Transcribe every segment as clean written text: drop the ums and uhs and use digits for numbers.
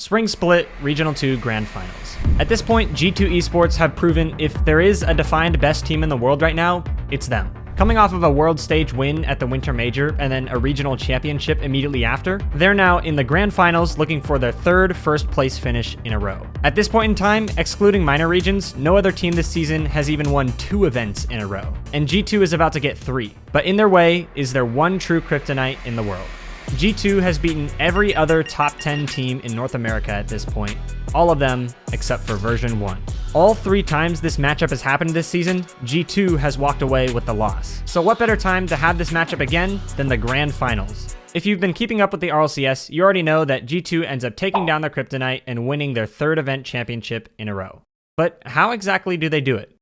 Spring Split Regional 2 Grand Finals. At this point, G2 Esports have proven if there is a defined best team in the world right now, it's them. Coming off of a world stage win at the Winter Major and then a regional championship immediately after, they're now in the Grand Finals looking for their third first place finish in a row. At this point in time, excluding minor regions, no other team this season has even won 2 events in a row, and G2 is about to get 3. But in their way is their one true kryptonite in the world. G2 has beaten every other top 10 team in North America at this point, all of them except for version 1. All 3 times this matchup has happened this season, G2 has walked away with the loss. So what better time to have this matchup again than the Grand Finals? If you've been keeping up with the RLCS, you already know that G2 ends up taking down their kryptonite and winning their 3rd event championship in a row. But how exactly do they do it?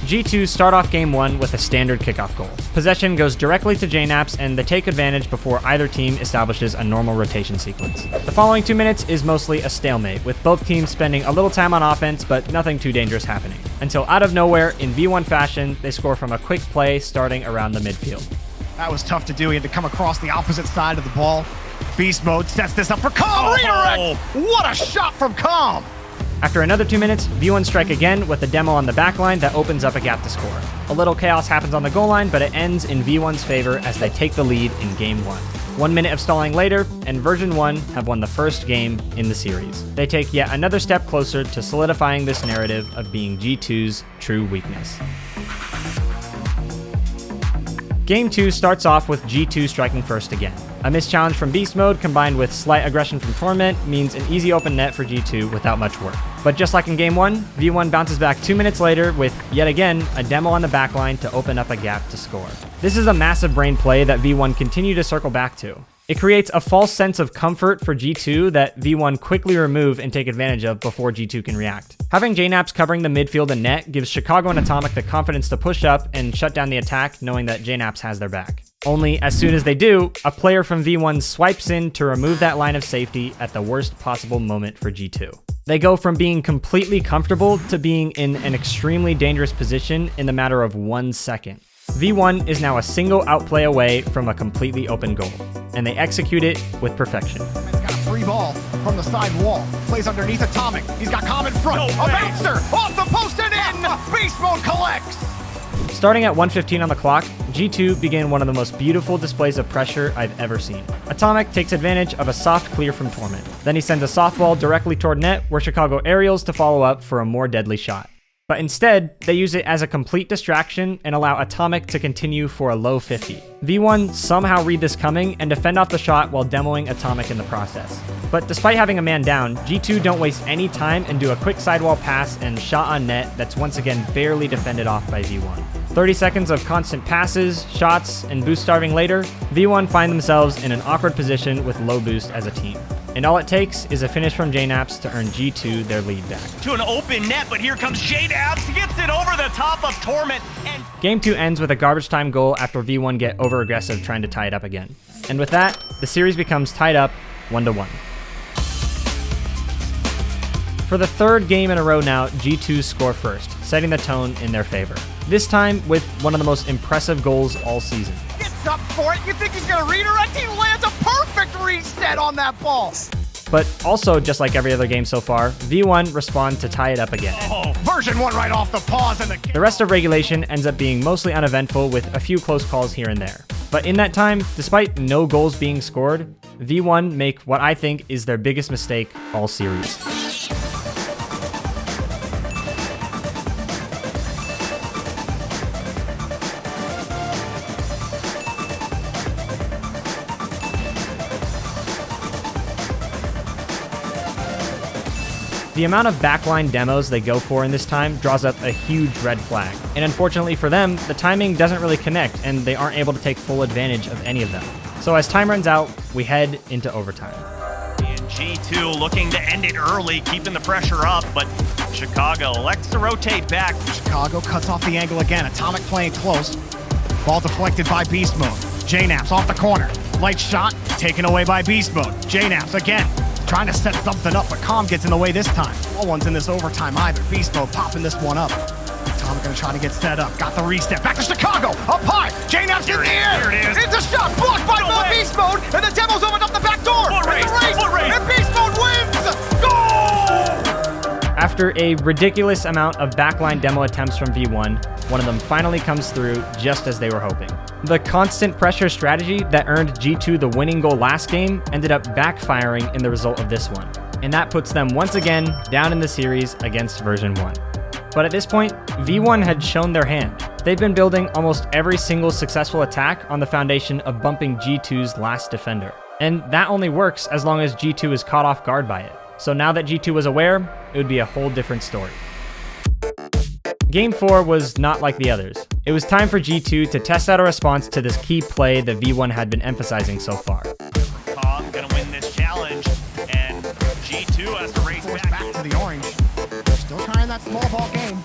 G2 start off game 1 with a standard kickoff goal. Possession goes directly to JNAPS and they take advantage before either team establishes a normal rotation sequence. The following 2 minutes is mostly a stalemate, with both teams spending a little time on offense but nothing too dangerous happening. Until out of nowhere, in V1 fashion, they score from a quick play starting around the midfield. That was tough to do. He had to come across the opposite side of the ball. Beast mode sets this up for Calm. Redirect! What a shot from Calm! After another 2 minutes, V1 strike again with a demo on the backline that opens up a gap to score. A little chaos happens on the goal line, but it ends in V1's favor as they take the lead in game 1. 1 minute of stalling later, and version 1 have won the first game in the series. They take yet another step closer to solidifying this narrative of being G2's true weakness. Game 2 starts off with G2 striking first again. A missed challenge from Beast Mode combined with slight aggression from Torment means an easy open net for G2 without much work. But just like in game 1, V1 bounces back 2 minutes later with, yet again, a demo on the backline to open up a gap to score. This is a massive brain play that V1 continue to circle back to. It creates a false sense of comfort for G2 that V1 quickly remove and take advantage of before G2 can react. Having JNAPS covering the midfield and net gives Chicago and Atomic the confidence to push up and shut down the attack, knowing that JNAPS has their back. Only as soon as they do, a player from V1 swipes in to remove that line of safety at the worst possible moment for G2. They go from being completely comfortable to being in an extremely dangerous position in the matter of 1 second. V1 is now a single outplay away from a completely open goal, and they execute it with perfection. He's got a free ball from the side wall. Plays underneath Atomic. He's got Calm in front. A bouncer off the post and in. Beast mode collects. Starting at 1:15 on the clock, G2 begin one of the most beautiful displays of pressure I've ever seen. Atomic takes advantage of a soft clear from Torment. Then he sends a softball directly toward net where Chicago aerials to follow up for a more deadly shot. But instead, they use it as a complete distraction and allow Atomic to continue for a low 50. V1 somehow read this coming and defend off the shot while demoing Atomic in the process. But despite having a man down, G2 don't waste any time and do a quick sidewall pass and shot on net that's once again barely defended off by V1. 30 seconds of constant passes, shots, and boost starving later, V1 find themselves in an awkward position with low boost as a team. And all it takes is a finish from JNAPS to earn G2 their lead back. To an open net, but here comes JNAPS. He gets it over the top of Torment. And Game 2 ends with a garbage time goal after V1 get over-aggressive trying to tie it up again. And with that, the series becomes tied up 1-1. For the 3rd game in a row now, G2 score first, setting the tone in their favor. This time with one of the most impressive goals all season. Gets up for it. You think he's going to redirect? He lands a perfect reset on that ball. But also, just like every other game so far, V1 respond to tie it up again. Oh, version 1 right off the pause and the... The rest of regulation ends up being mostly uneventful with a few close calls here and there. But in that time, despite no goals being scored, V1 make what I think is their biggest mistake all series. The amount of backline demos they go for in this time draws up a huge red flag. And unfortunately for them, the timing doesn't really connect and they aren't able to take full advantage of any of them. So as time runs out, we head into overtime. And G2 looking to end it early, keeping the pressure up, but Chicago elects to rotate back. Chicago cuts off the angle again. Atomic playing close. Ball deflected by Beast Mode. JNAPS off the corner. Light shot taken away by Beast Mode. JNAPS again. Trying to set something up, but Calm gets in the way this time. No one's in this overtime either. Beast Mode popping this one up. Atomic gonna try to get set up. Got the reset. Back to Chicago. Up high. JNAPS in the air. Here it is. It's a shot blocked by Beast Mode, and the demo's opened up the back door. Foot race. And Beast Mode After a ridiculous amount of backline demo attempts from V1, one of them finally comes through just as they were hoping. The constant pressure strategy that earned G2 the winning goal last game ended up backfiring in the result of this one, and that puts them once again down in the series against version 1. But at this point, V1 had shown their hand. They'd been building almost every single successful attack on the foundation of bumping G2's last defender. And that only works as long as G2 is caught off guard by it. So now that G2 was aware, it would be a whole different story. Game 4 was not like the others. It was time for G2 to test out a response to this key play that V1 had been emphasizing so far. Tom gonna win this challenge, and G2 has to race back to the orange. Still trying that small ball game.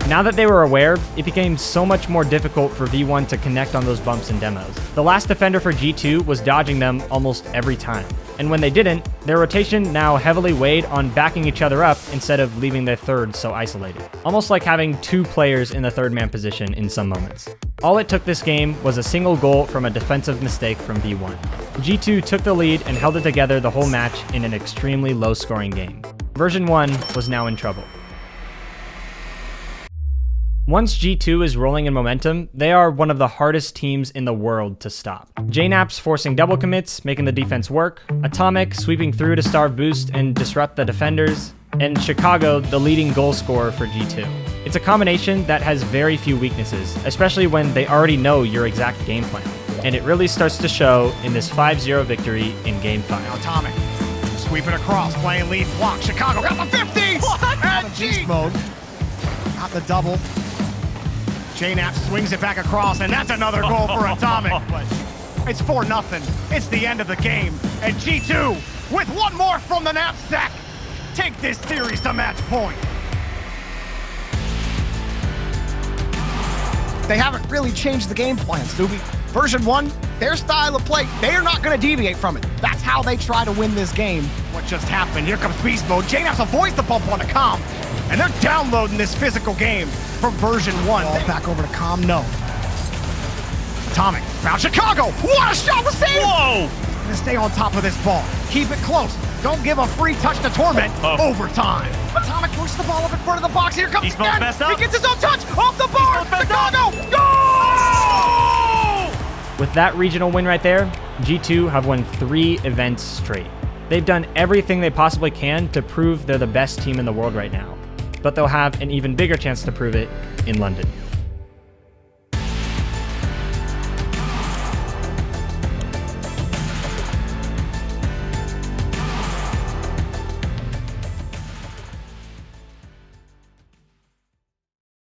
Now that they were aware, it became so much more difficult for V1 to connect on those bumps and demos. The last defender for G2 was dodging them almost every time. And when they didn't, their rotation now heavily weighed on backing each other up instead of leaving their third so isolated. Almost like having two players in the third man position in some moments. All it took this game was a single goal from a defensive mistake from V1. G2 took the lead and held it together the whole match in an extremely low scoring game. Version 1 was now in trouble. Once G2 is rolling in momentum, they are one of the hardest teams in the world to stop. JKnaps forcing double commits, making the defense work, Atomic sweeping through to starve boost and disrupt the defenders, and Chicago the leading goal scorer for G2. It's a combination that has very few weaknesses, especially when they already know your exact game plan. And it really starts to show in this 5-0 victory in Game 5. Now Atomic sweeping across, playing lead block. Chicago got the 50! And beast mode. Got the double. JKnaps swings it back across, and that's another goal for Atomic. But it's 4-0. It's the end of the game. And G2, with one more from the knapsack, take this series to match point. They haven't really changed the game plan, Stubby. Version 1, their style of play, they are not going to deviate from it. That's how they try to win this game. What just happened? Here comes beast mode. JKnaps avoids the bump on the comm, and they're downloading this physical game from version 1. Ball back over to comm, no. Atomic found Chicago. What a shot was saved! Whoa! Gonna stay on top of this ball. Keep it close. Don't give a free touch to Torment. Overtime. Atomic pushes the ball up in front of the box. Here comes again. He gets his own touch off the bar. Chicago, goal! With that regional win right there, G2 have won 3 events straight. They've done everything they possibly can to prove they're the best team in the world right now, but they'll have an even bigger chance to prove it in London.